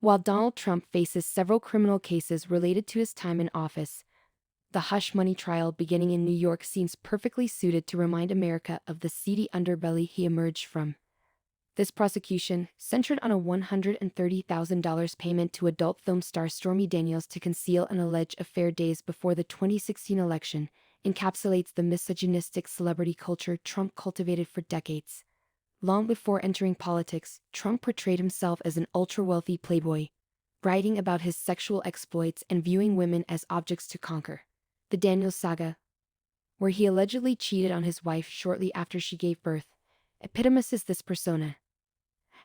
While Donald Trump faces several criminal cases related to his time in office, the hush money trial beginning in New York seems perfectly suited to remind America of the seedy underbelly he emerged from. This prosecution, centered on a $130,000 payment to adult film star Stormy Daniels to conceal an alleged affair days before the 2016 election, encapsulates the misogynistic celebrity culture Trump cultivated for decades. Long before entering politics, Trump portrayed himself as an ultra-wealthy playboy, writing about his sexual exploits and viewing women as objects to conquer. The Daniels saga, where he allegedly cheated on his wife shortly after she gave birth, epitomizes this persona.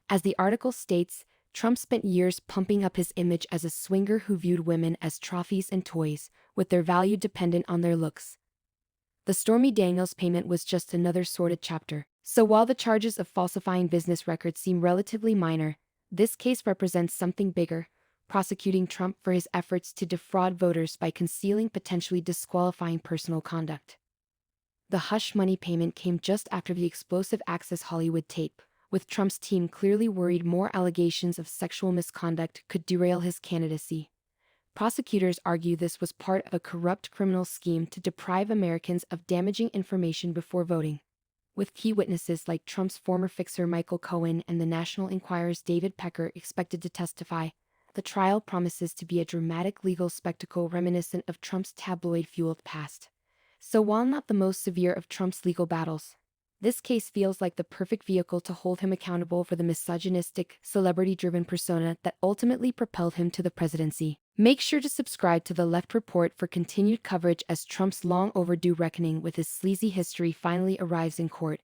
As the article states, Trump spent years pumping up his image as a swinger who viewed women as trophies and toys, with their value dependent on their looks. The Stormy Daniels payment was just another sordid chapter. So while the charges of falsifying business records seem relatively minor, this case represents something bigger, prosecuting Trump for his efforts to defraud voters by concealing potentially disqualifying personal conduct. The hush money payment came just after the explosive Access Hollywood tape, with Trump's team clearly worried more allegations of sexual misconduct could derail his candidacy. Prosecutors argue this was part of a corrupt criminal scheme to deprive Americans of damaging information before voting. With key witnesses like Trump's former fixer Michael Cohen and the National Enquirer's David Pecker expected to testify, the trial promises to be a dramatic legal spectacle reminiscent of Trump's tabloid-fueled past. So while not the most severe of Trump's legal battles, this case feels like the perfect vehicle to hold him accountable for the misogynistic, celebrity-driven persona that ultimately propelled him to the presidency. Make sure to subscribe to The Left Report for continued coverage as Trump's long overdue reckoning with his sleazy history finally arrives in court.